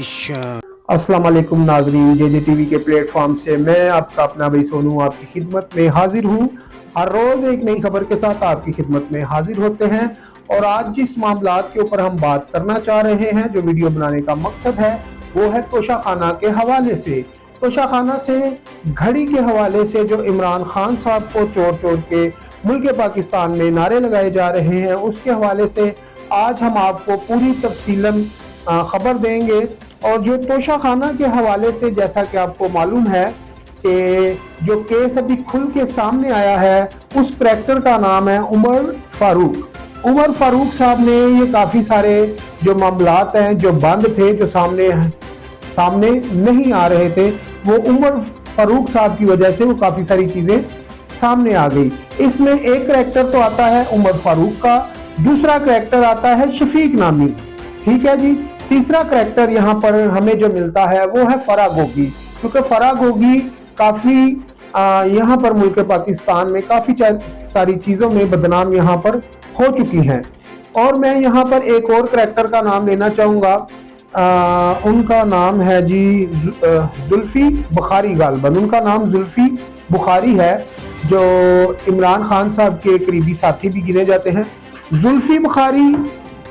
Station. अस्सलाम वालेकुम नाजरीन, जे टीवी के प्लेटफॉर्म से मैं आपका अपना भाई सोनू आपकी खिदमत में हाजिर हूँ। हर रोज एक नई खबर के साथ आपकी खिदमत में हाजिर होते हैं और आज जिस मामला के ऊपर हम बात करना चाह रहे हैं, जो वीडियो बनाने का मकसद है, वो है तोशाखाना के हवाले से। तोशाखाना से घड़ी के हवाले से जो इमरान खान साहब को चोर चोर के मुल्क पाकिस्तान में नारे लगाए जा रहे हैं, उसके हवाले से आज हम आपको पूरी तफसीलन खबर देंगे। और जो तोशाखाना के हवाले से जैसा कि आपको मालूम है कि जो केस अभी खुल के सामने आया है, उस करैक्टर का नाम है उमर फारूक। उमर फारूक साहब ने ये काफ़ी सारे जो मामलात हैं जो बंद थे, जो सामने नहीं आ रहे थे, वो उमर फारूक साहब की वजह से वो काफ़ी सारी चीज़ें सामने आ गई। इसमें एक करैक्टर तो आता है उमर फारूक का, दूसरा करैक्टर आता है शफीक नामी, ठीक है जी। तीसरा करैक्टर यहाँ पर हमें जो मिलता है वो है फराह गोगी, क्योंकि फराह गोगी काफ़ी यहाँ पर मुल्क पाकिस्तान में काफ़ी सारी चीज़ों में बदनाम यहाँ पर हो चुकी हैं। और मैं यहाँ पर एक और करैक्टर का नाम लेना चाहूँगा, उनका नाम है जी जुल्फी बुखारी। गालबन उनका नाम जुल्फी बुखारी है, जो इमरान खान साहब के करीबी साथी भी गिने जाते हैं। जुल्फी बुखारी,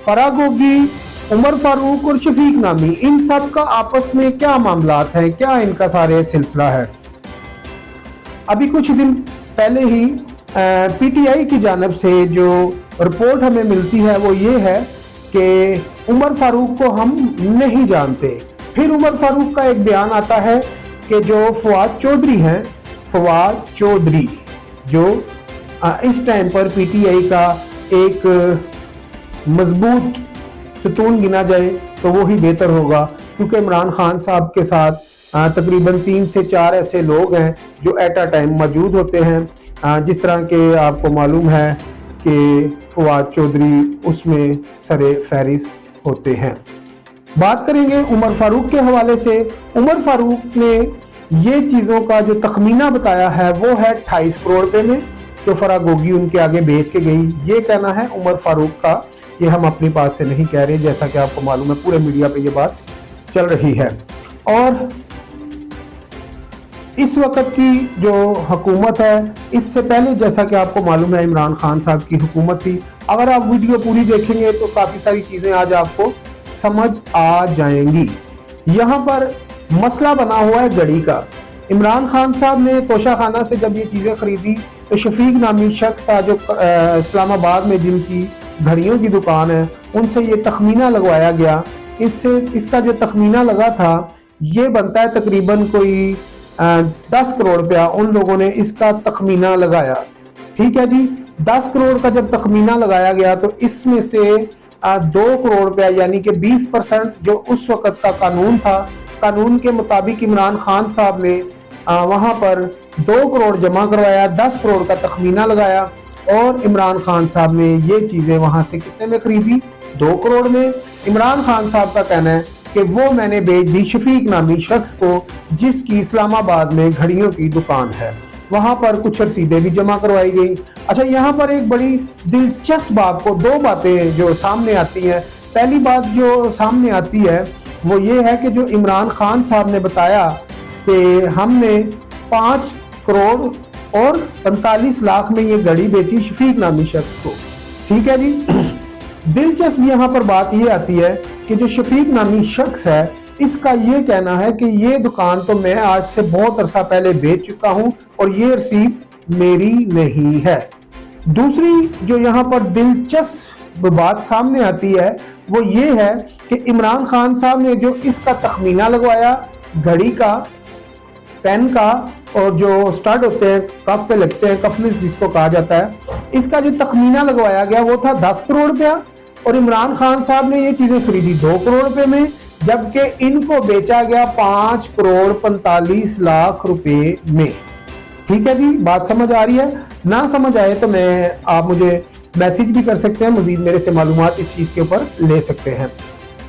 फराह गोगी, उमर फारूक और शफीक नामी, इन सब का आपस में क्या मामलात हैं, क्या इनका सारे सिलसिला है। अभी कुछ दिन पहले ही पीटीआई की जानिब से जो रिपोर्ट हमें मिलती है वो ये है कि उमर फारूक को हम नहीं जानते। फिर उमर फारूक का एक बयान आता है कि जो फवाद चौधरी हैं, फवाद चौधरी जो इस टाइम पर पीटीआई का एक मजबूत सतून गिना जाए तो वो ही बेहतर होगा, क्योंकि इमरान खान साहब के साथ तकरीबन 3 से 4 ऐसे लोग हैं जो एट अ टाइम मौजूद होते हैं। जिस तरह के आपको मालूम है कि फवाद चौधरी उसमें सरे फहरिस्त होते हैं। बात करेंगे उमर फारूक के हवाले से। उमर फारूक ने ये चीज़ों का जो तखमीना बताया है वो है 28 करोड़ रुपये में, जो फराह गोगी उनके आगे बेच के गई। ये कहना है उमर फारूक का, ये हम अपनी बात से नहीं कह रहे, जैसा कि आपको मालूम है पूरे मीडिया पे ये बात चल रही है। और इस वक्त की जो हुकूमत है, इससे पहले जैसा कि आपको मालूम है इमरान खान साहब की हुकूमत थी। अगर आप वीडियो पूरी देखेंगे तो काफ़ी सारी चीज़ें आज आपको समझ आ जाएंगी। यहाँ पर मसला बना हुआ है घड़ी का। इमरान खान साहब ने तोशाखाना से जब ये चीज़ें खरीदी तो शफीक नामी शख्स था जो इस्लामाबाद में जिनकी घड़ियों की दुकान है, उनसे ये तखमीना लगवाया गया। इसका जो तखमीना लगा था ये बनता है तकरीबन कोई 10 करोड़ रुपया। उन लोगों ने इसका तखमीना लगाया, ठीक है जी। 10 करोड़ का जब तखमीना लगाया गया तो इसमें से 2 करोड़ रुपया यानी कि 20% जो उस वक़्त का कानून था, कानून के मुताबिक इमरान खान साहब ने वहाँ पर 2 करोड़ जमा करवाया, 10 करोड़ का तखमीना लगाया और इमरान खान साहब ने ये चीज़ें वहाँ से कितने में खरीदी? 2 करोड़ में। इमरान खान साहब का कहना है कि वो मैंने बेच दी शफीक नामी शख्स को, जिसकी इस्लामाबाद में घड़ियों की दुकान है। वहाँ पर कुछ रसीदें भी जमा करवाई गई। अच्छा, यहाँ पर एक बड़ी दिलचस्प आपको 2 बातें जो सामने आती हैं। पहली बात जो सामने आती है वो ये है कि जो इमरान खान साहब ने बताया कि हमने 5 करोड़ और 45 लाख में ये घड़ी बेची शफीक नामी शख्स को, ठीक है जी। दिलचस्प यहाँ पर बात ये आती है कि जो शफीक नामी शख्स है, इसका ये कहना है कि ये दुकान तो मैं आज से बहुत अरसा पहले बेच चुका हूँ और ये रसीद मेरी नहीं है। दूसरी जो यहाँ पर दिलचस्प बात सामने आती है वो ये है कि इमरान खान साहब ने जो इसका तखमीना लगवाया घड़ी का, पेन का, और जो स्टड होते हैं कफ पे लगते हैं, कफलिस जिसको कहा जाता है, इसका जो तखमीना लगवाया गया वो था 10 करोड़ रुपया और इमरान खान साहब ने ये चीज़ें खरीदी 2 करोड़ रुपए में, जबकि इनको बेचा गया 5 करोड़ 45 लाख रुपए में। ठीक है जी, बात समझ आ रही है? ना समझ आए तो आप मुझे मैसेज भी कर सकते हैं, मजीद मेरे से मालूमात इस चीज़ के ऊपर ले सकते हैं।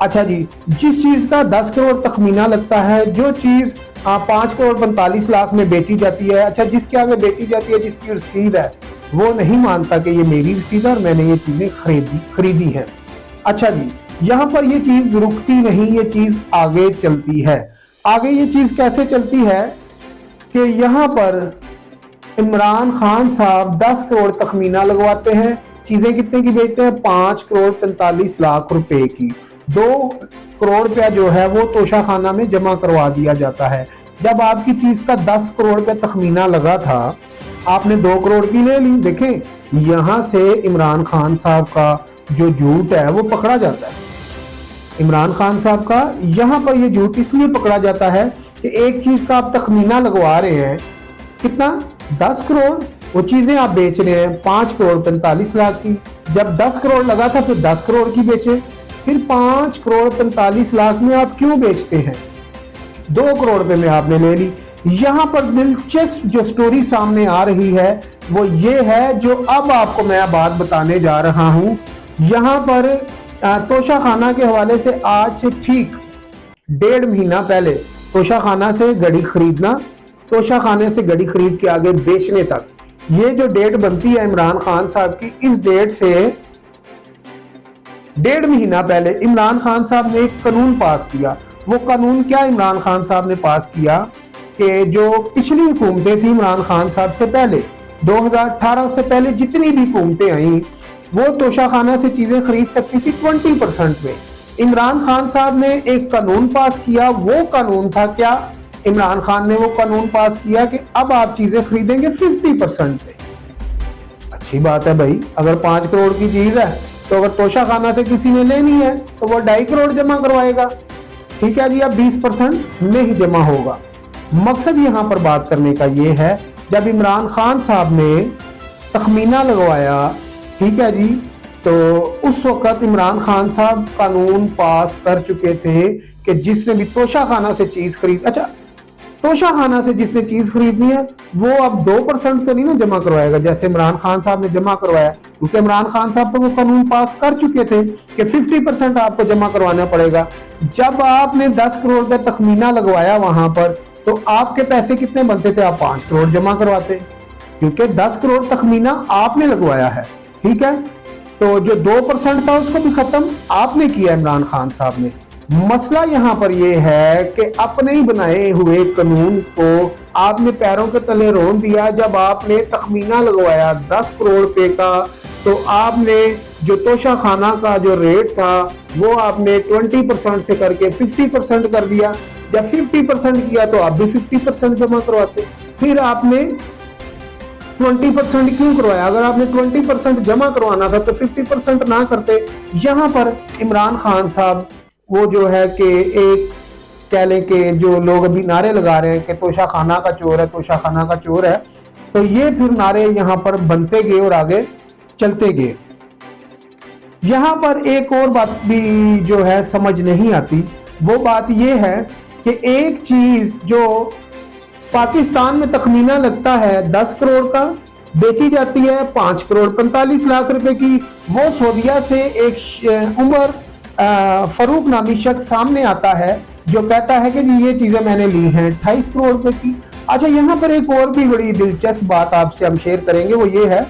अच्छा जी, जिस चीज़ का 10 करोड़ तखमीना लगता है, जो चीज़ 5 करोड़ 45 लाख में बेची जाती है, अच्छा जिसके आगे बेची जाती है, जिसकी रसीद है, वो नहीं मानता कि ये मेरी रसीद है और मैंने ये चीज़ें खरीदी हैं। अच्छा जी, यहाँ पर ये चीज रुकती नहीं, ये चीज आगे चलती है। आगे ये चीज कैसे चलती है कि यहाँ पर इमरान खान साहब 10 करोड़ तखमीना लगवाते हैं, चीजें कितने की बेचते हैं, 5 करोड़ 45 लाख रुपए की। 2 करोड़ रुपया जो है वो तोशा खाना में जमा करवा दिया जाता है। जब आपकी चीज का 10 करोड़ रुपया तखमीना लगा था, आपने 2 करोड़ की ले ली। देखें, यहां से इमरान खान साहब का जो झूठ है वो पकड़ा जाता है। इमरान खान साहब का यहाँ पर ये झूठ इसलिए पकड़ा जाता है कि एक चीज का आप तखमीना लगवा रहे हैं, कितना, 10 करोड़, वो चीजें आप बेच रहे हैं 5 करोड़ 45 लाख की। जब 10 करोड़ लगा था तो 10 करोड़ की बेचे, फिर 5 करोड़ 45 लाख में आप क्यों बेचते हैं, 2 करोड़ रुपए में आपने ले ली। यहाँ पर दिलचस्प जो स्टोरी सामने आ रही है वो ये है जो अब आपको मैं बात बताने जा रहा हूं। यहाँ पर तोशा खाना के हवाले से आज से ठीक 1.5 महीना पहले तोशा खाना से गड़ी खरीदना, तोशा खाने से गड़ी खरीद के आगे बेचने तक, ये जो डेट बनती है इमरान खान साहब की, इस डेट से 1.5 महीना पहले इमरान खान साहब ने एक कानून पास किया। वो कानून क्या इमरान खान साहब ने पास किया कि जो पिछली हुकूमतें थी इमरान खान साहब से पहले, 2018 से पहले जितनी भी हुकूमतें आई, वो तोशा खाना से चीजें खरीद सकती थी 20% में। इमरान खान साहब ने एक कानून पास किया। वो कानून था क्या, इमरान खान ने वो कानून पास किया कि अब आप चीजें खरीदेंगे 50% पे। अच्छी बात है भाई, अगर 5 करोड़ की चीज है तो अगर तोशा खाना से किसी ने लेनी है तो वो 2.5 करोड़ जमा करवाएगा। ठीक है जी, अब 20% में ही जमा होगा। मकसद यहाँ पर बात करने का ये है, जब इमरान खान साहब ने तखमीना लगवाया, ठीक है जी, तो उस वक्त इमरान खान साहब कानून पास कर चुके थे कि जिसने भी तोशा खाना से चीज खरीद, अच्छा तोशा खाना से जिसने चीज खरीदनी है वो अब 2% तो नहीं ना जमा करवाएगा जैसे इमरान खान साहब ने जमा करवाया, क्योंकि इमरान खान साहब तो वो कानून पास कर चुके थे कि 50% आपको जमा करवाना पड़ेगा। जब आपने 10 करोड़ का तखमीना लगवाया वहां पर, तो आपके पैसे कितने बनते थे, आप 5 करोड़ जमा करवाते, क्योंकि 10 करोड़ तखमीना आपने लगवाया है। ठीक है, तो जो 2% था उसको भी खत्म आपने किया इमरान खान साहब ने। मसला यहाँ पर यह है कि अपने ही बनाए हुए कानून को आपने पैरों के तले रोन दिया। जब आपने तखमीना लगवाया 10 करोड़ रुपए का, तो आपने जो तोशा खाना का जो रेट था वो आपने 20% से करके 50% कर दिया। जब 50% किया तो आप भी 50% जमा करवाते, फिर आपने 20% क्यों करवाया? अगर आपने 20% जमा करवाना था तो 50% ना करते। यहाँ पर इमरान खान साहब वो जो है कि एक कह लें कि जो लोग अभी नारे लगा रहे हैं कि तोशा खाना का चोर है, तोशा खाना का चोर है, तो ये फिर नारे यहाँ पर बनते गए और आगे चलते गए। यहाँ पर एक और बात भी जो है समझ नहीं आती, वो बात ये है कि एक चीज जो पाकिस्तान में तखमीना लगता है 10 करोड़ का, बेची जाती है 5 करोड़ 45 लाख रुपए की। वो सऊदीया से एक उमर फरूक नामी शख्स सामने आता है जो कहता है कि जी ये चीजें मैंने ली हैं 28 करोड़ रुपए की। अच्छा, यहाँ पर एक और भी बड़ी दिलचस्प बात आपसे हम शेयर करेंगे, वो ये है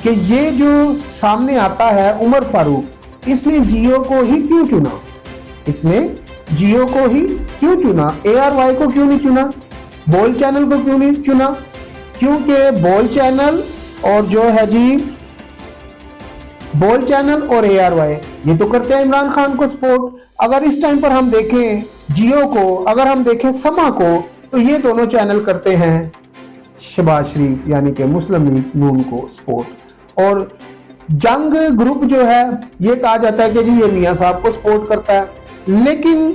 कि ये जो सामने आता है उमर फारूक, इसने जियो को ही क्यों चुना? इसने जियो को ही क्यों चुना? ARY को क्यों नहीं चुना? बोल चैनल को क्यों नहीं चुना? क्योंकि बोल चैनल और जो है जी बोल चैनल और ARY ये तो करते हैं इमरान खान को सपोर्ट। अगर इस टाइम पर हम देखें जियो को, अगर हम देखें समा को, तो ये दोनों चैनल करते हैं शहबाज शरीफ यानी कि मुस्लिम लीग नून को सपोर्ट। और जंग ग्रुप जो है ये कहा जाता है कि जी ये मियां साहब को सपोर्ट करता है, लेकिन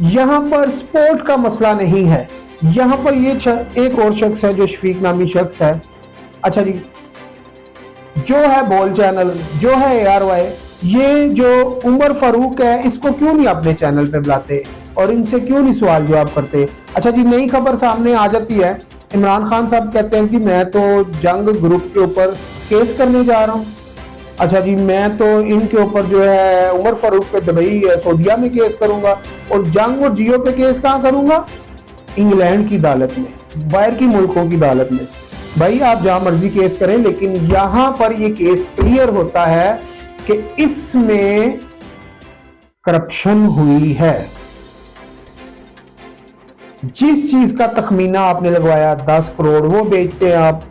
यहाँ पर सपोर्ट का मसला नहीं है। यहाँ पर ये एक और शख्स है जो शफीक नामी शख्स है। अच्छा जी, जो है बोल चैनल, जो है ARY, ये जो उमर फारूक है इसको क्यों नहीं अपने चैनल पे बुलाते और इनसे क्यों नहीं सवाल जवाब करते? अच्छा जी, नई खबर सामने आ जाती है, इमरान खान साहब कहते हैं कि मैं तो जंग ग्रुप के ऊपर केस करने जा रहा हूँ। अच्छा जी, मैं तो इनके ऊपर जो है उमर फारूक पे दुबई सऊदीया में केस करूंगा, और जंग और जियो पे केस कहाँ करूंगा? इंग्लैंड की अदालत में, बाहर की मुल्कों की अदालत में। भाई आप जहां मर्जी केस करें, लेकिन यहां पर ये केस क्लियर होता है कि इसमें करप्शन हुई है। जिस चीज का तखमीना आपने लगवाया 10 करोड़, वो बेचते हैं आप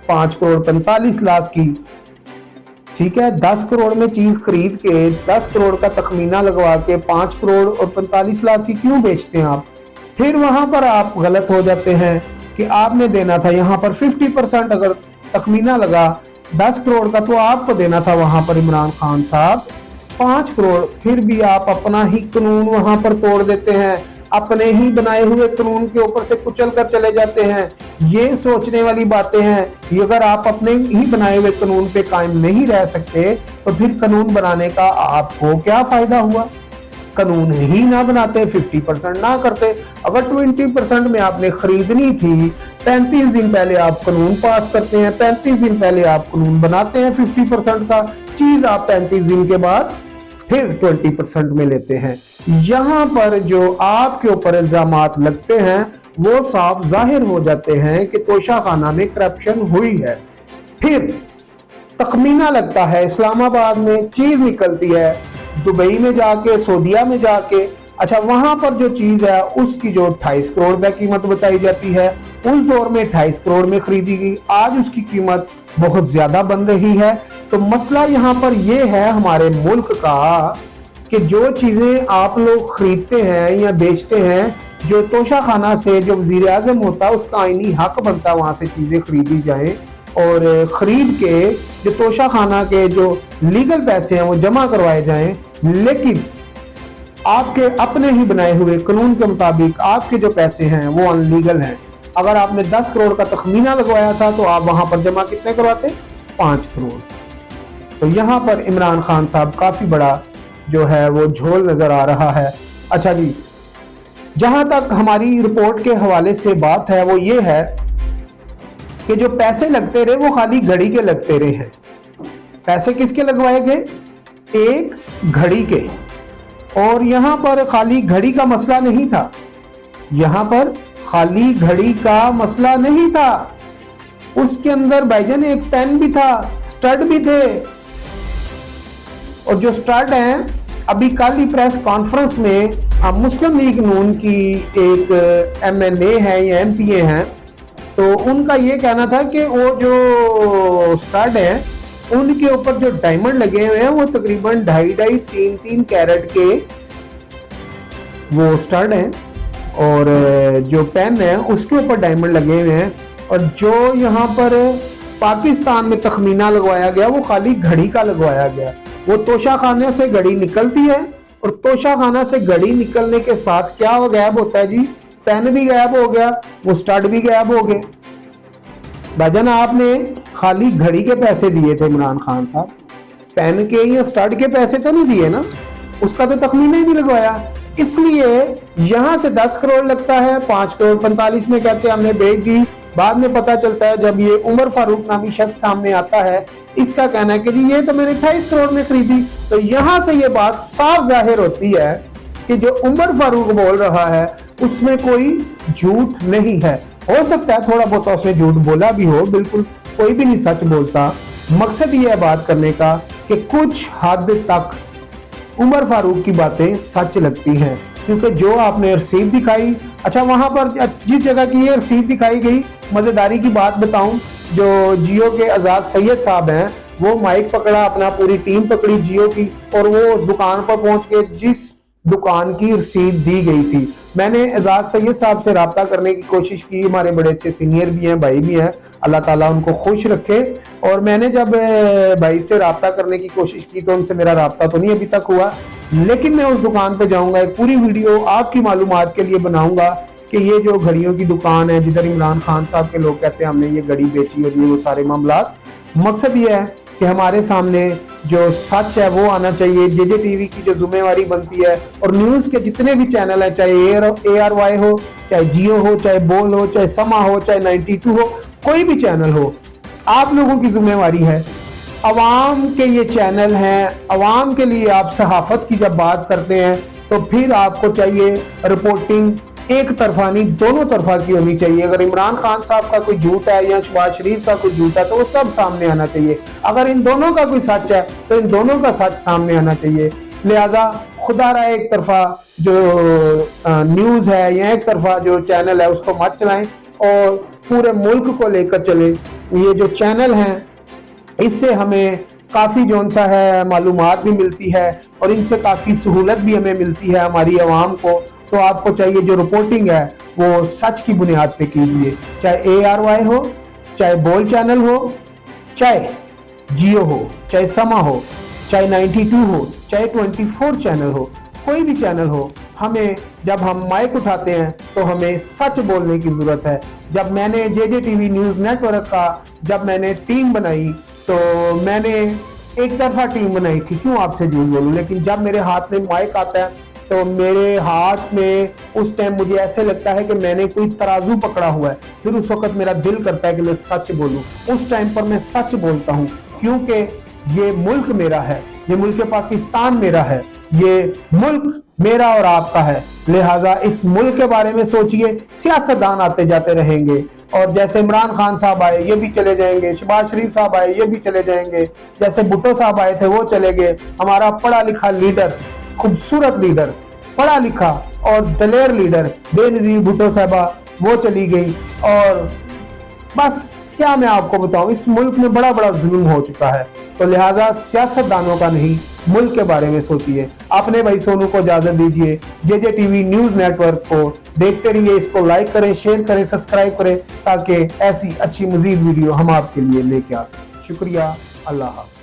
5 करोड़ 45 लाख की। ठीक है, 10 करोड़ में चीज खरीद के 10 करोड़ का तखमीना लगवा के 5 करोड़ और 45 लाख की क्यों बेचते हैं आप? फिर वहां पर आप गलत हो जाते हैं कि आपने देना था यहाँ पर 50%। अगर तखमीना लगा 10 करोड़ का तो आपको देना था वहां पर इमरान खान साहब 5 करोड़। फिर भी आप अपना ही कानून वहां पर तोड़ देते हैं, अपने ही बनाए हुए कानून के ऊपर से कुचल कर चले जाते हैं। ये सोचने वाली बातें हैं कि अगर आप अपने ही बनाए हुए कानून पे कायम नहीं रह सकते तो फिर कानून बनाने का आपको क्या फायदा हुआ? कानून ही ना बनाते, 50% ना करते। अगर 20% में आपने खरीदनी थी, 35 दिन पहले आप कानून पास करते हैं, 35 दिन पहले आप कानून बनाते हैं 50% का, चीज आप 35 दिन के बाद फिर 20% में लेते हैं। यहां पर जो आपके ऊपर इल्जामात लगते हैं वो साफ जाहिर हो जाते हैं कि तोशाखाना में करप्शन हुई है। फिर तखमीना लगता है इस्लामाबाद में, चीज निकलती है दुबई में जाके, सऊदीया में जाके। अच्छा, वहां पर जो चीज है उसकी जो 28 करोड़ रुपए कीमत बताई जाती है, उस दौर में 28 करोड़ में खरीदी गई, आज उसकी कीमत बहुत ज्यादा बन रही है। तो मसला यहाँ पर यह है हमारे मुल्क का कि जो चीजें आप लोग खरीदते हैं या बेचते हैं, जो तोशाखाना से जो वजीर आजम होता है उसका आईनी हक बनता है वहां से चीजें खरीदी जाएं, और खरीद के जो तोशाखाना के जो लीगल पैसे हैं वो जमा करवाए जाएं। लेकिन आपके अपने ही बनाए हुए कानून के मुताबिक आपके जो पैसे हैं वो अनलीगल हैं। अगर आपने 10 करोड़ का तखमीना लगवाया था तो आप वहां पर जमा कितने करवाते? 5 करोड़। तो यहाँ पर इमरान खान साहब काफी बड़ा जो है वो झोल नजर आ रहा है। अच्छा जी, जहां तक हमारी रिपोर्ट के हवाले से बात है वो ये है कि जो पैसे लगते रहे वो खाली घड़ी के लगते रहे हैं। पैसे किसके लगवाए गए? एक घड़ी के। और यहां पर खाली घड़ी का मसला नहीं था, यहां पर खाली घड़ी का मसला नहीं था, उसके अंदर भाईजान एक पेन भी था, स्टड भी थे। और जो स्टड हैं, अभी कल ही प्रेस कॉन्फ्रेंस में मुस्लिम लीग नून की एक MNA है या MPA हैं, तो उनका ये कहना था कि वो जो स्टड हैं उनके ऊपर जो डायमंड लगे हुए हैं वो तकरीबन 2.5 3 कैरेट के वो स्टड हैं, और जो पेन है उसके ऊपर डायमंड लगे हुए हैं। और जो यहाँ पर पाकिस्तान में तखमीना लगवाया गया वो खाली घड़ी का लगवाया गया। वो तोशाखाने से घड़ी निकलती है और तोशाखाना से घड़ी निकलने के साथ क्या गायब होता है जी? पेन भी गायब हो गया, वो स्टड भी गायब हो गए। भाईजान आपने खाली घड़ी के पैसे दिए थे इमरान खान साहब, पेन के या स्टड के पैसे तो नहीं दिए ना, उसका तो तखमीना ही नहीं लगवाया। इसलिए यहां से 10 करोड़ लगता है, 5 करोड़ 45 में कहते हैं हमने बेच दी। बाद में पता चलता है जब ये उमर फारूक नामी शख्स सामने आता है, इसका कहना है कि जी ये तो मैंने 28 करोड़ में खरीदी। तो यहां से ये बात साफ जाहिर होती है कि जो उमर फारूक बोल रहा है उसमें कोई झूठ नहीं है। हो सकता है थोड़ा बहुत उसने झूठ बोला भी हो, बिल्कुल कोई भी नहीं सच बोलता। मकसद ये है बात करने का कि कुछ हद तक उमर फारूक की बातें सच लगती हैं, क्योंकि जो आपने रसीद दिखाई, अच्छा वहां पर जिस जगह की ये रसीद दिखाई गई, मजेदारी की बात बताऊं, जो जियो के आजाद सैयद साहब हैं वो माइक पकड़ा, अपना पूरी टीम पकड़ी जियो की, और वो दुकान पर पहुंच के जिस दुकान की रसीद दी गई थी, मैंने आजाद सैयद साहब से रब्ता करने की कोशिश की। हमारे बड़े अच्छे सीनियर भी हैं, भाई भी हैं, अल्लाह ताला उनको खुश रखे। और मैंने जब भाई से रब्ता करने की कोशिश की तो उनसे मेरा रब्ता तो नहीं अभी तक हुआ, लेकिन मैं उस दुकान पे जाऊंगा, एक पूरी वीडियो आपकी मालूमात के लिए बनाऊंगा कि ये जो घड़ियों की दुकान है जिधर इमरान खान साहब के लोग कहते हैं हमने ये घड़ी बेची और ये वो सारे मामला। मकसद ये है कि हमारे सामने जो सच है वो आना चाहिए। जेजे टीवी की जो जिम्मेवारी बनती है, और न्यूज़ के जितने भी चैनल हैं, चाहे ARY हो, चाहे जियो हो, चाहे बोल हो, चाहे समा हो, चाहे 92 हो, कोई भी चैनल हो, आप लोगों की जिम्मेवारी है। अवाम के ये चैनल हैं, अवाम के लिए आप सहाफत की जब बात करते हैं तो फिर आपको चाहिए रिपोर्टिंग एक तरफा नहीं, दोनों तरफा की होनी चाहिए। अगर इमरान खान साहब का कोई झूठ है या शहबाज शरीफ का कोई झूठ है तो वो सब सामने आना चाहिए। अगर इन दोनों का कोई सच है तो इन दोनों का सच सामने आना चाहिए। लिहाजा खुदारा एक तरफा जो न्यूज है या एक तरफा जो चैनल है उसको मत चलाएं और पूरे मुल्क को लेकर चले। ये जो चैनल हैं इससे हमें काफ़ी जौन सा है मालूमात भी मिलती है और इनसे काफ़ी सहूलत भी हमें मिलती है हमारी आवाम को। तो आपको चाहिए जो रिपोर्टिंग है वो सच की बुनियाद पे कीजिए, चाहे ARY हो, चाहे बोल चैनल हो, चाहे जियो हो, चाहे समा हो, चाहे 92 हो, चाहे 24 चैनल हो, कोई भी चैनल हो। हमें जब हम माइक उठाते हैं तो हमें सच बोलने की जरूरत है। जब मैंने JJTV न्यूज़ नेटवर्क का जब मैंने टीम बनाई तो मैंने एक तरफा टीम बनाई थी, क्यों आपसे झूठ बोलूं, लेकिन जब मेरे हाथ में माइक आता है तो मेरे हाथ में उस टाइम मुझे ऐसे लगता है कि मैंने कोई तराजू पकड़ा हुआ है। फिर उस वक्त मेरा दिल करता है कि मैं सच बोलूं। उस टाइम पर मैं सच बोलता हूं क्योंकि ये मुल्क मेरा है, ये मुल्क पाकिस्तान मेरा है, ये मुल्क मेरा और आपका है। लिहाजा इस मुल्क के बारे में सोचिए। सियासतदान आते जाते रहेंगे और जैसे इमरान खान साहब आए ये भी चले जाएंगे, शहबाज शरीफ साहब आए ये भी चले जाएंगे, जैसे भुट्टो साहब आए थे वो चले गए। हमारा पढ़ा लिखा लीडर, खूबसूरत लीडर, पढ़ा लिखा और दलेर लीडर बेनजीर भुट्टो साहबा वो चली गई। और बस क्या मैं आपको बताऊं, इस मुल्क में बड़ा बड़ा जुल्म हो चुका है। तो लिहाजा सियासतदानों का नहीं, मुल्क के बारे में सोचिए। अपने भाई सोनू को इजाजत दीजिए। JJTV न्यूज़ नेटवर्क को देखते रहिए, इसको लाइक करें, शेयर करें, सब्सक्राइब करें ताकि ऐसी अच्छी मजीद वीडियो हम आपके लिए लेके आ सकें। शुक्रिया, अल्लाह हाफ़िज़।